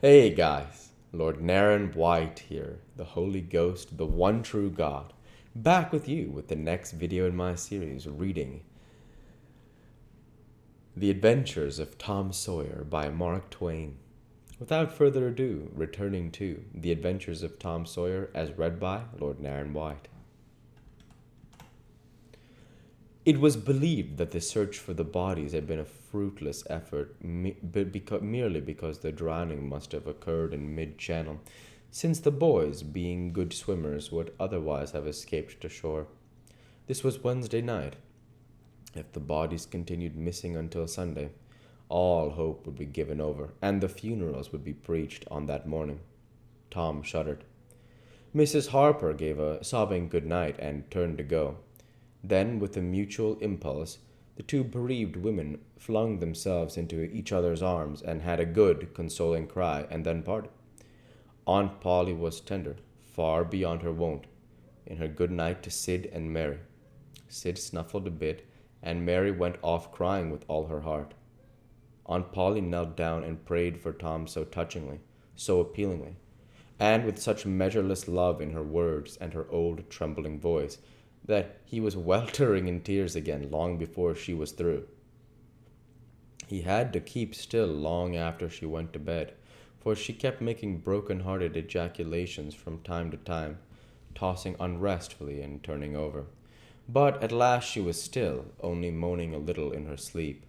Hey guys, Lord Naren White here, the Holy Ghost, the one true God, back with you with the next video in my series reading The Adventures of Tom Sawyer by Mark Twain. Without further ado, returning to The Adventures of Tom Sawyer as read by Lord Naren White. It was believed that the search for the bodies had been a fruitless effort merely because the drowning must have occurred in mid-channel, since the boys, being good swimmers, would otherwise have escaped to shore. This was Wednesday night. If the bodies continued missing until Sunday, all hope would be given over, and the funerals would be preached on that morning. Tom shuddered. Mrs. Harper gave a sobbing good night and turned to go. Then, with a mutual impulse, the two bereaved women flung themselves into each other's arms and had a good, consoling cry, and then parted. Aunt Polly was tender, far beyond her wont, in her good night to Sid and Mary. Sid snuffled a bit, and Mary went off crying with all her heart. Aunt Polly knelt down and prayed for Tom so touchingly, so appealingly, and with such measureless love in her words and her old trembling voice, that he was weltering in tears again long before she was through. He had to keep still long after she went to bed, for she kept making broken-hearted ejaculations from time to time, tossing unrestfully and turning over. But at last she was still, only moaning a little in her sleep.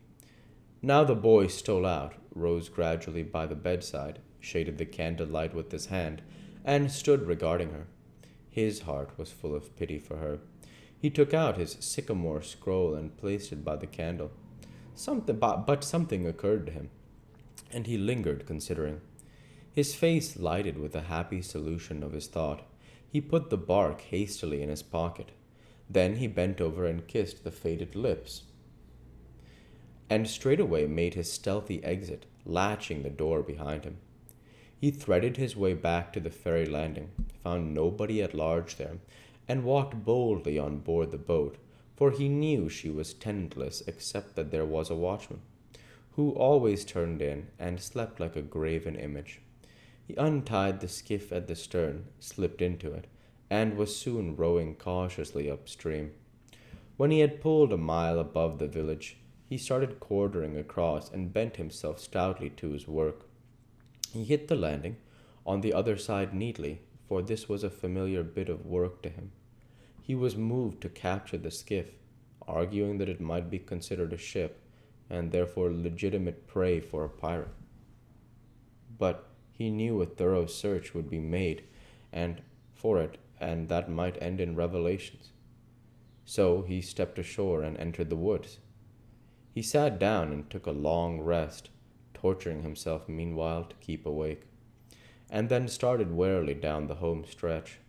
Now the boy stole out, rose gradually by the bedside, shaded the candle-light with his hand, and stood regarding her. His heart was full of pity for her. He took out his sycamore scroll and placed it by the candle. But something occurred to him, and he lingered considering. His face lighted with a happy solution of his thought. He put the bark hastily in his pocket. Then he bent over and kissed the faded lips, and straightway made his stealthy exit, latching the door behind him. He threaded his way back to the ferry landing, found nobody at large there, and walked boldly on board the boat, for he knew she was tenantless except that there was a watchman, who always turned in and slept like a graven image. He untied the skiff at the stern, slipped into it, and was soon rowing cautiously upstream. When he had pulled a mile above the village, he started quartering across and bent himself stoutly to his work. He hit the landing on the other side neatly, for this was a familiar bit of work to him. He was moved to capture the skiff, arguing that it might be considered a ship, and therefore legitimate prey for a pirate. But he knew a thorough search would be made and that might end in revelations. So he stepped ashore and entered the woods. He sat down and took a long rest, torturing himself meanwhile to keep awake, and then started warily down the home stretch.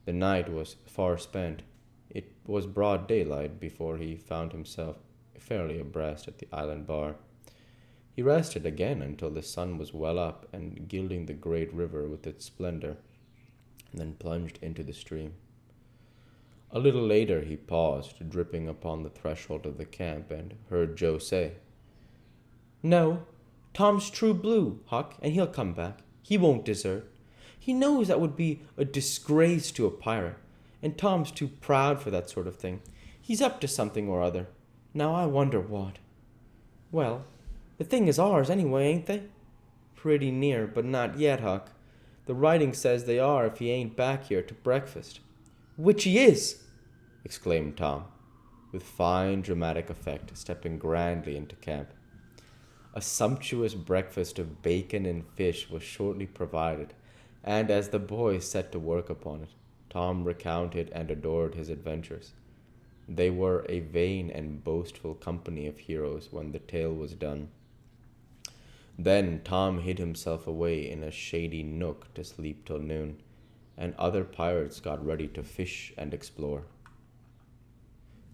The night was far spent. It was broad daylight before he found himself fairly abreast at the island bar. He rested again until the sun was well up and gilding the great river with its splendor, and then plunged into the stream. A little later he paused, dripping upon the threshold of the camp, and heard Joe say, "No, Tom's true blue, Huck, and he'll come back. He won't desert. He knows that would be a disgrace to a pirate, and Tom's too proud for that sort of thing. He's up to something or other. Now I wonder what." "Well, the thing is ours anyway, ain't they?" "Pretty near, but not yet, Huck. The writing says they are if he ain't back here to breakfast." "Which he is!" exclaimed Tom, with fine dramatic effect, stepping grandly into camp. A sumptuous breakfast of bacon and fish was shortly provided, and as the boys set to work upon it, Tom recounted and adored his adventures. They were a vain and boastful company of heroes when the tale was done. Then Tom hid himself away in a shady nook to sleep till noon, and other pirates got ready to fish and explore.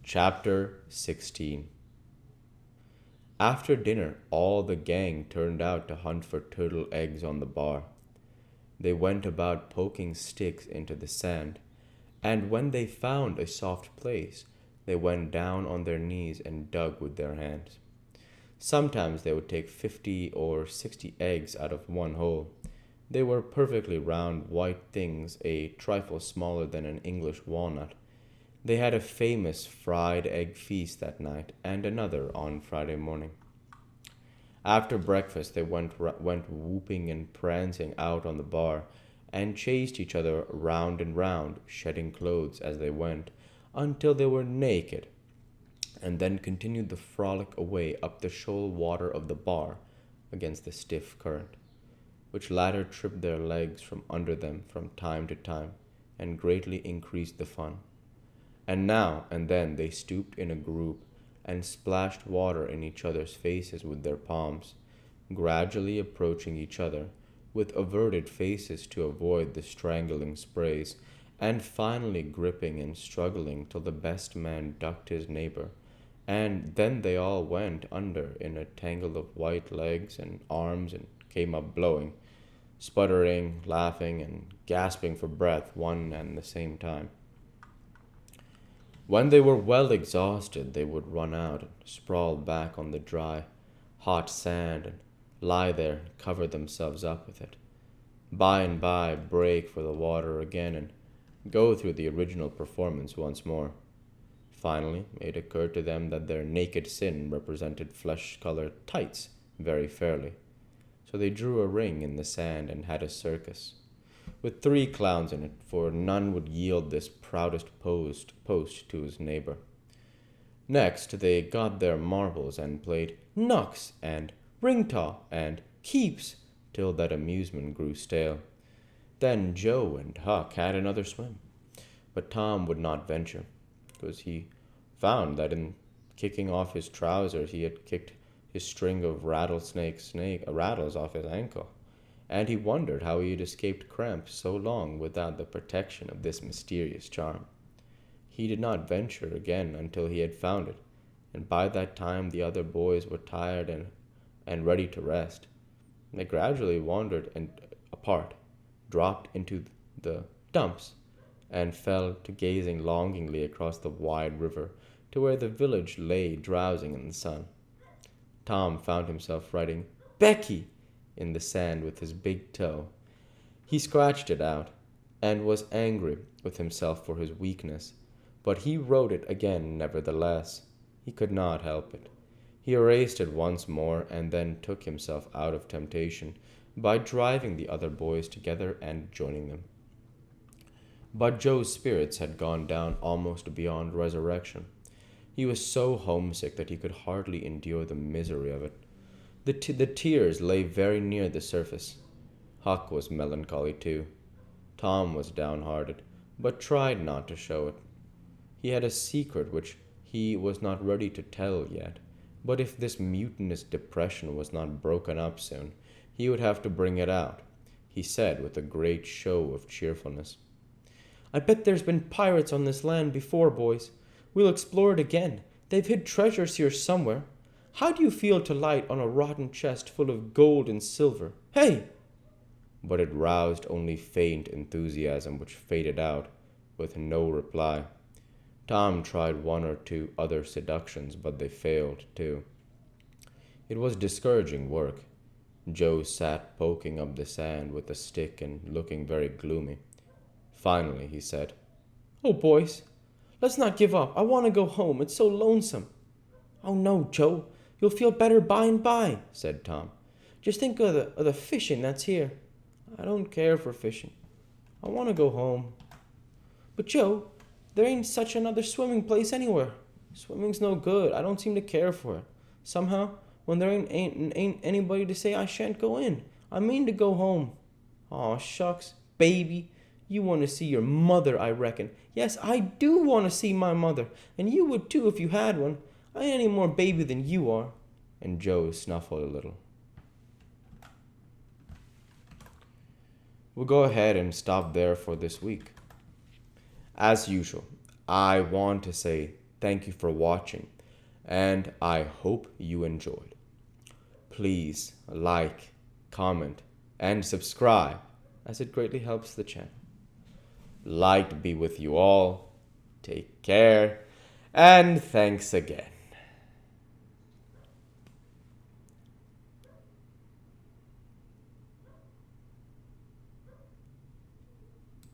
Chapter 16. After dinner, all the gang turned out to hunt for turtle eggs on the bar. They went about poking sticks into the sand, and when they found a soft place, they went down on their knees and dug with their hands. Sometimes they would take 50 or 60 eggs out of one hole, They were perfectly round white things, a trifle smaller than an English walnut. They had a famous fried egg feast that night, and another on Friday morning. After breakfast, they went whooping and prancing out on the bar, and chased each other round and round, shedding clothes as they went, until they were naked, and then continued the frolic away up the shoal water of the bar against the stiff current, which latter tripped their legs from under them from time to time, and greatly increased the fun. And now and then they stooped in a group and splashed water in each other's faces with their palms, gradually approaching each other, with averted faces to avoid the strangling sprays, and finally gripping and struggling till the best man ducked his neighbor, and then they all went under in a tangle of white legs and arms and came up blowing, sputtering, laughing, and gasping for breath one and the same time. When they were well exhausted, they would run out and sprawl back on the dry, hot sand and lie there and cover themselves up with it. By and by, break for the water again and go through the original performance once more. Finally, it occurred to them that their naked sin represented flesh-colored tights very fairly. So they drew a ring in the sand and had a circus, with 3 clowns in it, for none would yield this proudest post to his neighbor. Next, they got their marbles and played knocks and ring-taw and keeps till that amusement grew stale. Then Joe and Huck had another swim, but Tom would not venture, because he found that in kicking off his trousers he had kicked his string of rattles off his ankle, and he wondered how he had escaped cramp so long without the protection of this mysterious charm. He did not venture again until he had found it, and by that time the other boys were tired and ready to rest. They gradually wandered apart, dropped into the dumps, and fell to gazing longingly across the wide river to where the village lay drowsing in the sun. Tom found himself writing "Becky" in the sand with his big toe. He scratched it out, and was angry with himself for his weakness, but he wrote it again nevertheless. He could not help it. He erased it once more, and then took himself out of temptation by driving the other boys together and joining them. But Joe's spirits had gone down almost beyond resurrection. He was so homesick that he could hardly endure the misery of it. The tears lay very near the surface. Huck was melancholy too. Tom was downhearted, but tried not to show it. He had a secret which he was not ready to tell yet, but if this mutinous depression was not broken up soon, he would have to bring it out, he said with a great show of cheerfulness. "I bet there's been pirates on this land before, boys. We'll explore it again. They've hid treasures here somewhere. How do you feel to light on a rotten chest full of gold and silver? Hey!" But it roused only faint enthusiasm, which faded out with no reply. Tom tried 1 or 2 other seductions, but they failed too. It was discouraging work. Joe sat poking up the sand with a stick and looking very gloomy. Finally, he said, "Oh, boys, let's not give up. I want to go home. It's so lonesome." "Oh, no, Joe. You'll feel better by and by," said Tom. "Just think of the fishing that's here." "I don't care for fishing. I want to go home." "But, Joe, there ain't such another swimming place anywhere. Swimming's no good. I don't seem to care for it. Somehow, when there ain't anybody to say I shan't go in, I mean to go home." "Aw, shucks, baby. You want to see your mother, I reckon." "Yes, I do want to see my mother, and you would too if you had one. I ain't any more baby than you are." And Joe snuffled a little. We'll go ahead and stop there for this week. As usual, I want to say thank you for watching, and I hope you enjoyed. Please like, comment, and subscribe, as it greatly helps the channel. Light be with you all. Take care, and thanks again.